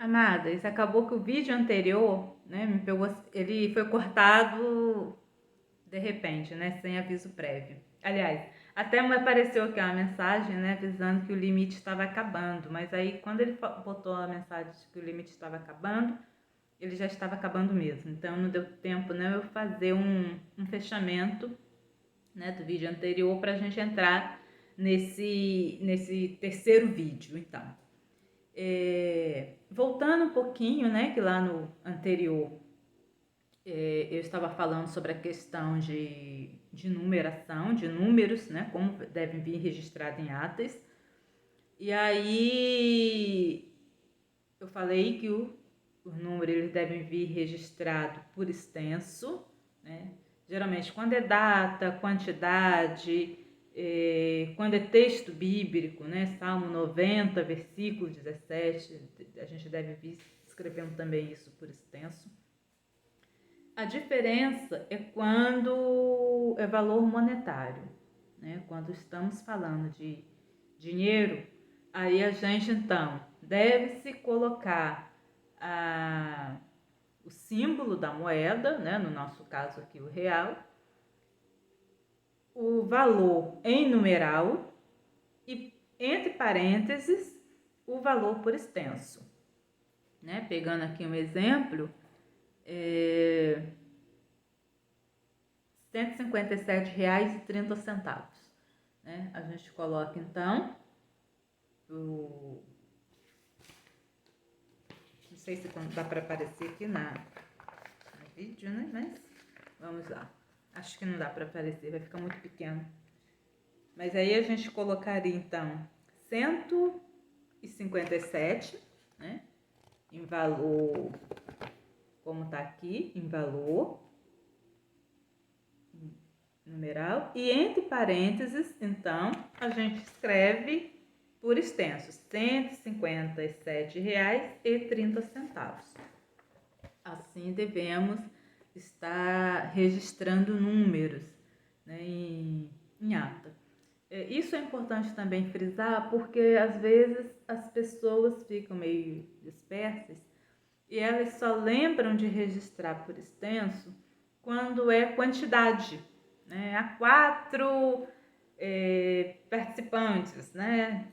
Amadas, acabou que o vídeo anterior, né, me pegou, ele foi cortado de repente, né, sem aviso prévio. Aliás, até me apareceu aqui uma mensagem, né, avisando que o limite estava acabando, mas aí quando ele botou a mensagem de que o limite estava acabando, ele já estava acabando mesmo. Então não deu tempo, né, eu fazer um fechamento, né, do vídeo anterior para a gente entrar nesse terceiro vídeo, então. Voltando um pouquinho, né, que lá no anterior eu estava falando sobre a questão de numeração, de números, né, como devem vir registrados em atas. E aí eu falei que os números eles devem vir registrados por extenso, né? Geralmente quando é data, quantidade, quando é texto bíblico, né? Salmo 90, versículo 17, a gente deve vir escrevendo também isso por extenso. A diferença é quando é valor monetário, né? Quando estamos falando de dinheiro, aí a gente então deve-se colocar o símbolo da moeda, né? No nosso caso aqui o real, o valor em numeral e entre parênteses o valor por extenso, né? Pegando aqui um exemplo, R$ 157,30. Né? A gente coloca então não sei se dá para aparecer aqui no vídeo, né? Mas vamos lá. Acho que não dá para aparecer, vai ficar muito pequeno. Mas aí a gente colocaria então 157, né? Em valor, como tá aqui, em valor numeral, e entre parênteses, então, a gente escreve por extenso, R$ 157,30. Assim devemos estar registrando números, né, em ata. Isso é importante também frisar, porque às vezes as pessoas ficam meio dispersas e elas só lembram de registrar por extenso quando é quantidade, né? Há 4 participantes, né?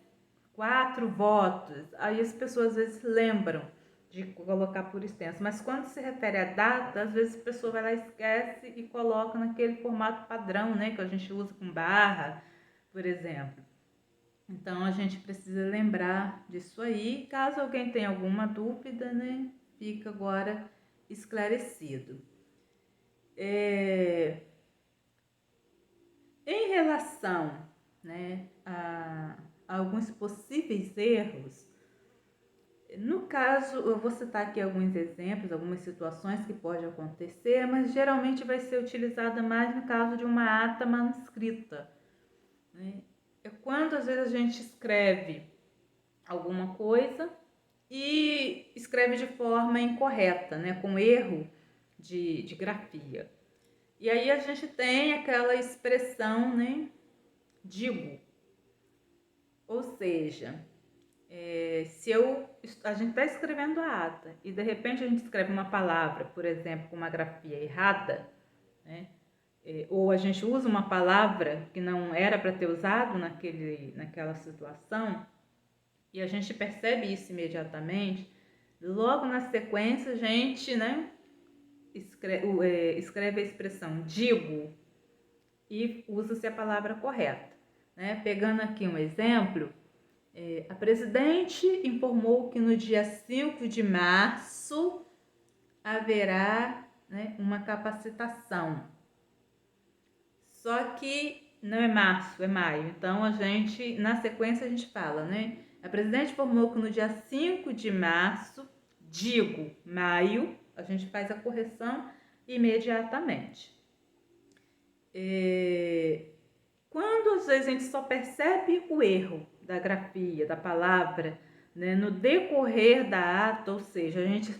4 votos. Aí as pessoas às vezes lembram de colocar por extenso, mas quando se refere à data, às vezes a pessoa vai lá e esquece e coloca naquele formato padrão, né? Que a gente usa com barra, por exemplo. Então a gente precisa lembrar disso aí. Caso alguém tenha alguma dúvida, né? Fica agora esclarecido. Em relação, né, a alguns possíveis erros, no caso, eu vou citar aqui alguns exemplos, algumas situações que pode acontecer, mas geralmente vai ser utilizada mais no caso de uma ata manuscrita, né? É quando às vezes a gente escreve alguma coisa e escreve de forma incorreta, né, com erro de grafia. E aí a gente tem aquela expressão, né, digo. Ou seja, se a gente está escrevendo a ata e de repente a gente escreve uma palavra, por exemplo, com uma grafia errada, né, ou a gente usa uma palavra que não era para ter usado naquela situação, e a gente percebe isso imediatamente, logo na sequência a gente, né, escreve a expressão digo e usa-se a palavra correta. Né? Pegando aqui um exemplo, a presidente informou que no dia 5 de março haverá, né, uma capacitação. Só que não é março, é maio. Então, na sequência, a gente fala, né? A presidente informou que no dia 5 de março, digo maio, a gente faz a correção imediatamente. Quando às vezes a gente só percebe o erro da grafia, da palavra, né, no decorrer da ata, ou seja, a gente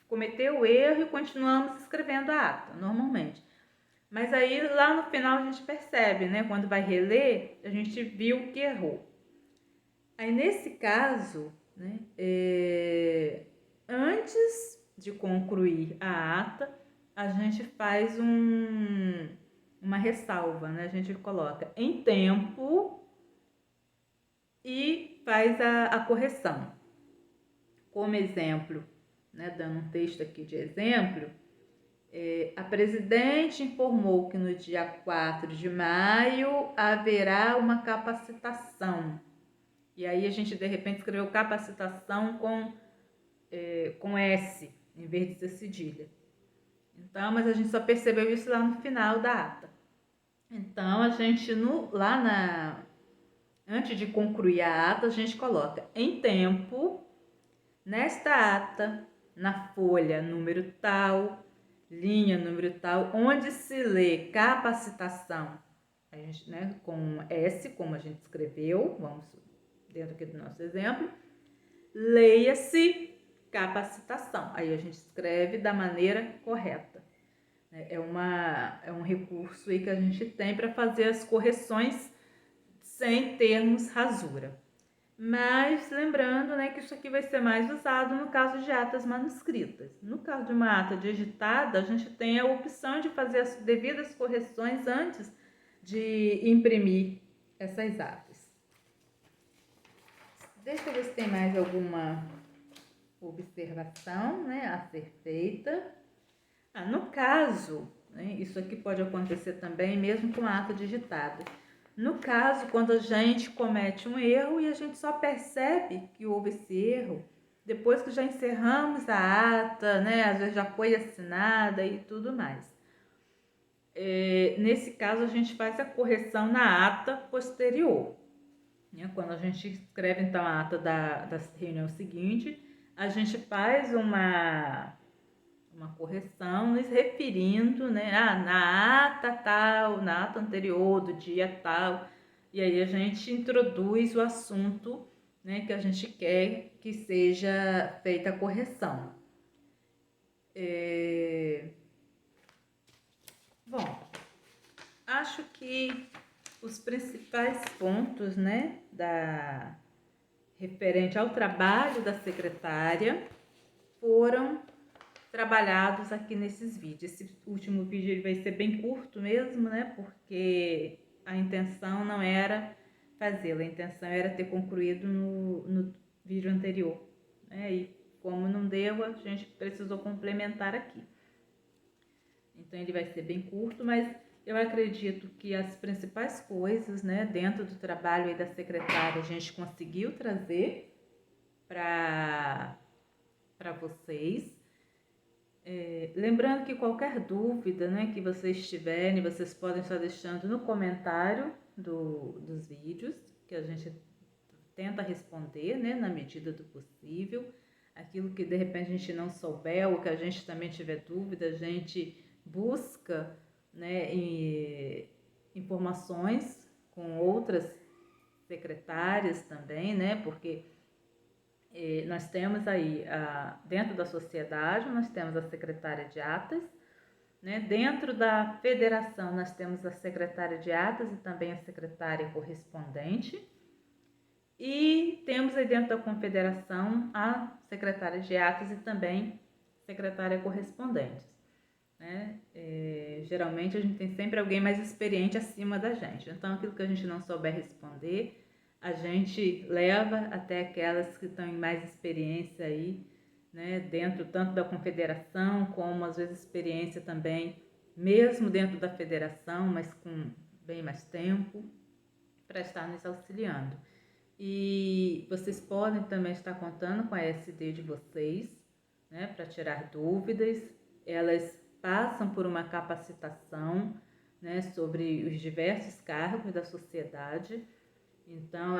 cometeu o erro e continuamos escrevendo a ata, normalmente. Mas aí lá no final a gente percebe, né, quando vai reler, a gente viu que errou. Aí nesse caso, né? Antes de concluir a ata, a gente faz uma ressalva, né? A gente coloca em tempo e faz a correção. Como exemplo, né, dando um texto aqui de exemplo, a presidente informou que no dia 4 de maio haverá uma capacitação. E aí a gente de repente escreveu capacitação com S, em vez de ser cedilha. Então, mas a gente só percebeu isso lá no final da ata. Então, a gente antes de concluir a ata, a gente coloca em tempo, nesta ata, na folha número tal, linha número tal, onde se lê capacitação, a gente, né, com S, como a gente escreveu, vamos dentro aqui do nosso exemplo, leia-se capacitação. Aí a gente escreve da maneira correta. É um recurso aí que a gente tem para fazer as correções sem termos rasura. Mas lembrando, né, que isso aqui vai ser mais usado no caso de atas manuscritas. No caso de uma ata digitada, a gente tem a opção de fazer as devidas correções antes de imprimir essas atas. Deixa eu ver se tem mais alguma observação, né, a ser feita. No caso, né, isso aqui pode acontecer também mesmo com a ata digitada. No caso, quando a gente comete um erro e a gente só percebe que houve esse erro depois que já encerramos a ata, né, às vezes já foi assinada e tudo mais. Nesse caso, a gente faz a correção na ata posterior. Quando a gente escreve então a ata da reunião seguinte, a gente faz uma correção nos referindo, né, na ata tal, na ata anterior do dia tal, e aí a gente introduz o assunto, né, que a gente quer que seja feita a correção. Bom, acho que os principais pontos, né, referente ao trabalho da secretária foram trabalhados aqui nesses vídeos. Esse último vídeo ele vai ser bem curto mesmo, né? Porque a intenção não era fazê-lo, a intenção era ter concluído no vídeo anterior, né? E como não deu, a gente precisou complementar aqui. Então ele vai ser bem curto, mas eu acredito que as principais coisas, né, dentro do trabalho aí da secretária, a gente conseguiu trazer para vocês. Lembrando que qualquer dúvida, né, que vocês tiverem, vocês podem estar deixando no comentário dos vídeos, que a gente tenta responder, né, na medida do possível. Aquilo que de repente a gente não souber ou que a gente também tiver dúvida, a gente busca, né, informações com outras secretárias também, né, porque nós temos aí, dentro da sociedade, nós temos a secretária de atas, né? Dentro da federação, nós temos a secretária de atas e também a secretária correspondente. E temos aí dentro da confederação a secretária de atas e também secretária correspondente. Né? Geralmente a gente tem sempre alguém mais experiente acima da gente. Então, aquilo que a gente não souber responder, a gente leva até aquelas que estão em mais experiência aí, né, dentro tanto da confederação como às vezes experiência também, mesmo dentro da federação, mas com bem mais tempo, para estar nos auxiliando. E vocês podem também estar contando com a SD de vocês, né, para tirar dúvidas. Elas passam por uma capacitação, né, sobre os diversos cargos da sociedade. Então,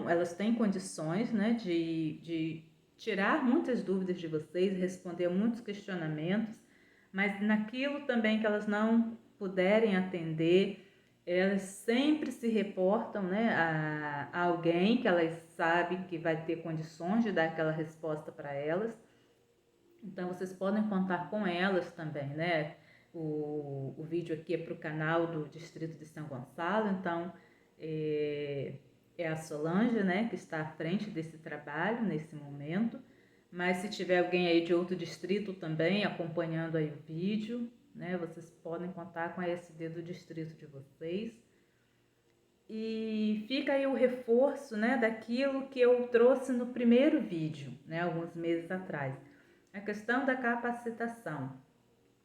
elas têm condições, né, de tirar muitas dúvidas de vocês, responder muitos questionamentos, mas naquilo também que elas não puderem atender, elas sempre se reportam, né, a alguém que elas sabem que vai ter condições de dar aquela resposta para elas. Então, vocês podem contar com elas também, né? O vídeo aqui é para o canal do Distrito de São Gonçalo, então é a Solange, né, que está à frente desse trabalho nesse momento, mas se tiver alguém aí de outro distrito também acompanhando aí o vídeo, né, vocês podem contar com a SD do distrito de vocês. E fica aí o reforço, né, daquilo que eu trouxe no primeiro vídeo, né, alguns meses atrás. A questão da capacitação.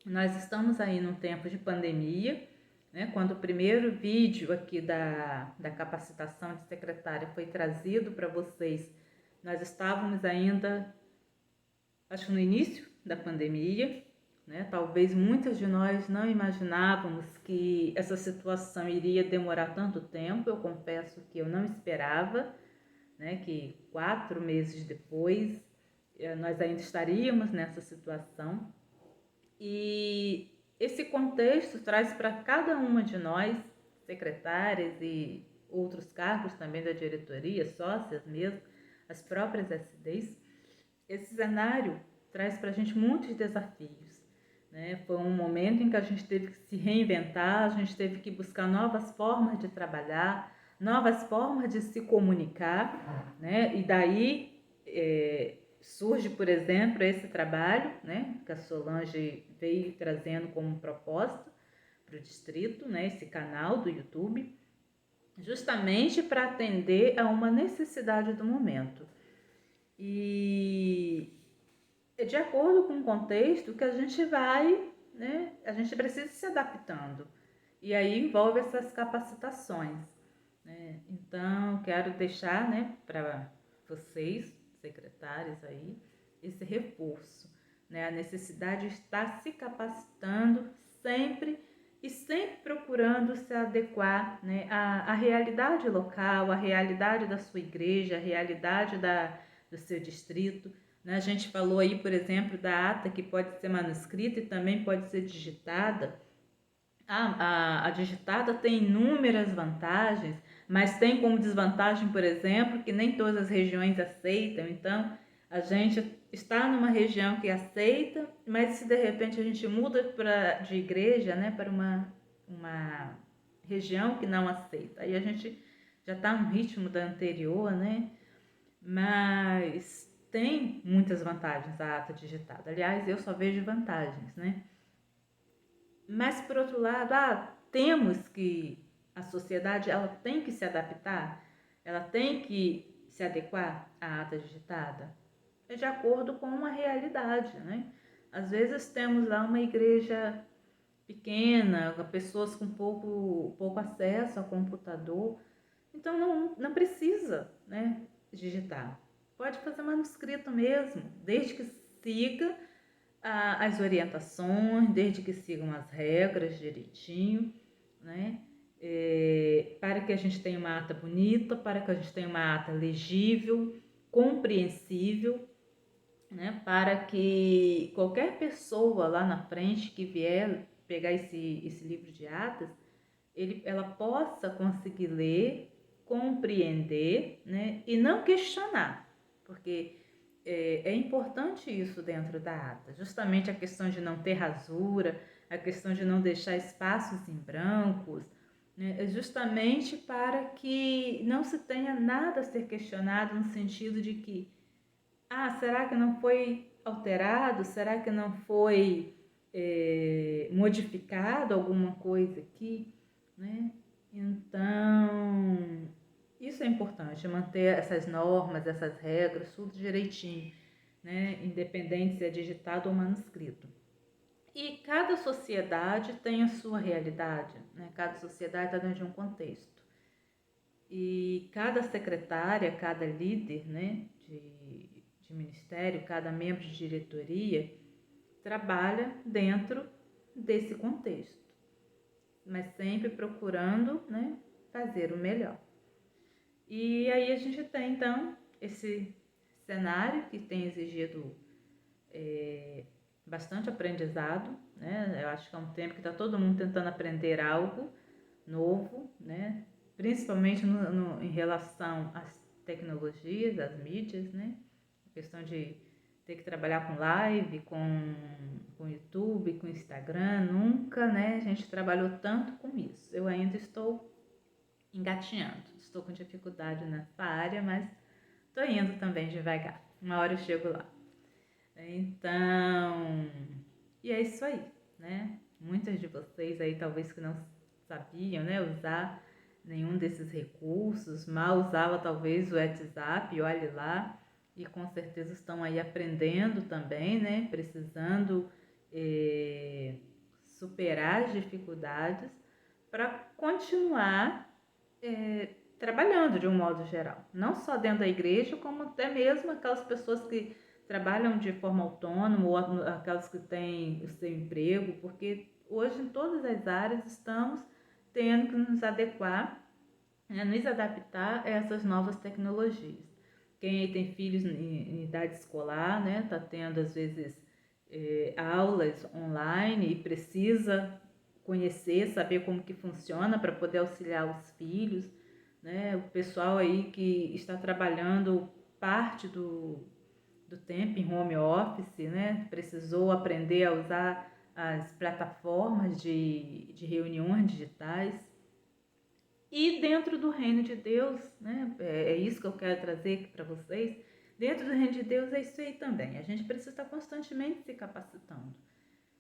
Nós estamos aí num tempo de pandemia, né, quando o primeiro vídeo aqui da capacitação de secretária foi trazido para vocês, nós estávamos ainda, acho que no início da pandemia, né? Talvez muitas de nós não imaginávamos que essa situação iria demorar tanto tempo. Eu confesso que eu não esperava, né, que 4 meses depois nós ainda estaríamos nessa situação. E esse contexto traz para cada uma de nós, secretárias e outros cargos também da diretoria, sócias mesmo, as próprias SDs, esse cenário traz para a gente muitos desafios, né? Foi um momento em que a gente teve que se reinventar, a gente teve que buscar novas formas de trabalhar, novas formas de se comunicar, né? E daí surge, por exemplo, esse trabalho, né, que a Solange veio trazendo como propósito para o distrito, né, esse canal do YouTube, justamente para atender a uma necessidade do momento. E é de acordo com o contexto que a gente vai, né, a gente precisa se adaptando. E aí envolve essas capacitações, né? Então, quero deixar, né, para vocês, secretários aí, esse reforço, né? A necessidade de estar se capacitando sempre e sempre procurando se adequar, né, à realidade local, à realidade da sua igreja, à realidade do seu distrito, né? A gente falou aí, por exemplo, da ata que pode ser manuscrita e também pode ser digitada. A digitada tem inúmeras vantagens, mas tem como desvantagem, por exemplo, que nem todas as regiões aceitam. Então, a gente está numa região que aceita, mas se de repente a gente muda de igreja, né, para uma região que não aceita, aí a gente já está no ritmo da anterior, né? Mas tem muitas vantagens a ata digitada. Aliás, eu só vejo vantagens, né? Mas por outro lado, temos que a sociedade ela tem que se adaptar, ela tem que se adequar à ata digitada, é de acordo com a realidade, né? Às vezes temos lá uma igreja pequena, pessoas com pouco acesso ao computador, então não precisa, né, digitar. Pode fazer manuscrito mesmo, desde que siga as orientações, desde que sigam as regras direitinho, né? Para que a gente tenha uma ata bonita, para que a gente tenha uma ata legível, compreensível, né? Para que qualquer pessoa lá na frente que vier pegar esse livro de atas, ela possa conseguir ler, compreender, né? E não questionar, porque é importante isso dentro da ata, justamente a questão de não ter rasura, a questão de não deixar espaços em brancos, né? É justamente para que não se tenha nada a ser questionado no sentido de que, será que não foi alterado? Será que não foi modificado alguma coisa aqui, né? Então, isso é importante, manter essas normas, essas regras, tudo direitinho, né? Independente se é digitado ou manuscrito. E cada sociedade tem a sua realidade, né? Cada sociedade está dentro de um contexto. E cada secretária, cada líder, né, de ministério, cada membro de diretoria trabalha dentro desse contexto, mas sempre procurando, né, fazer o melhor. E aí a gente tem, então, esse cenário que tem exigido bastante aprendizado, né? Eu acho que é um tempo que está todo mundo tentando aprender algo novo, né? Principalmente em relação às tecnologias, às mídias, né? A questão de ter que trabalhar com live, com YouTube, com Instagram, nunca, né? A gente trabalhou tanto com isso. Eu ainda estou engatinhando. Estou com dificuldade nessa área, mas estou indo também devagar. Uma hora eu chego lá. Então, e é isso aí, né? Muitas de vocês aí talvez que não sabiam, né, usar nenhum desses recursos, mal usava talvez o WhatsApp, olhe lá, e com certeza estão aí aprendendo também, né? Precisando superar as dificuldades para continuar trabalhando de um modo geral, não só dentro da igreja, como até mesmo aquelas pessoas que trabalham de forma autônoma ou aquelas que têm o seu emprego, porque hoje em todas as áreas estamos tendo que nos adequar, né, nos adaptar a essas novas tecnologias. Quem tem filhos em idade escolar, né, está tendo às vezes aulas online e precisa conhecer, saber como que funciona para poder auxiliar os filhos, né? O pessoal aí que está trabalhando parte do tempo em home office, né? Precisou aprender a usar as plataformas de reuniões digitais. E dentro do reino de Deus, né? É isso que eu quero trazer aqui para vocês. Dentro do reino de Deus é isso aí também. A gente precisa estar constantemente se capacitando,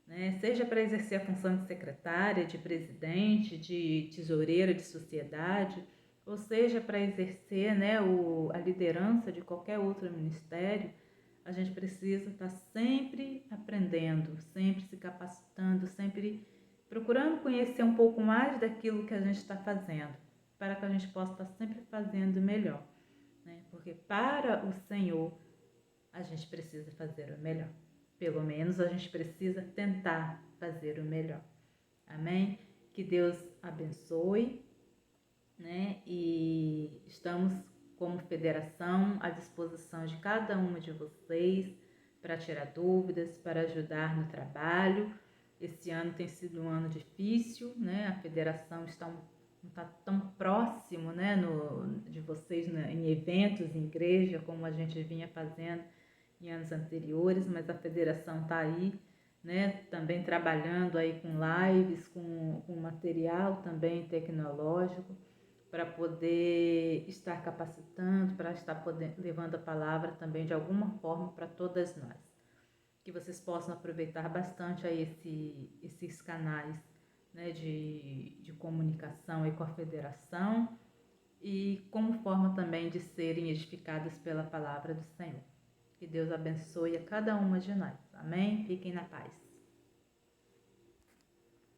né? Seja para exercer a função de secretária, de presidente, de tesoureira de sociedade, ou seja para exercer, né, a liderança de qualquer outro ministério, a gente precisa estar sempre aprendendo, sempre se capacitando, sempre procurando conhecer um pouco mais daquilo que a gente está fazendo, para que a gente possa estar sempre fazendo melhor, né? Porque para o Senhor a gente precisa fazer o melhor. Pelo menos a gente precisa tentar fazer o melhor. Amém? Que Deus abençoe, né? E estamos como federação à disposição de cada uma de vocês para tirar dúvidas, para ajudar no trabalho. Esse ano tem sido um ano difícil, né? A federação não está tão próximo, né, de vocês, né, em eventos, em igreja, como a gente vinha fazendo em anos anteriores, mas a federação está aí, né, também trabalhando aí com lives, com material também tecnológico, para poder estar capacitando, para estar levando a palavra também de alguma forma para todas nós. Que vocês possam aproveitar bastante aí esses canais, né, de comunicação aí com a federação e como forma também de serem edificadas pela palavra do Senhor. Que Deus abençoe a cada uma de nós. Amém? Fiquem na paz.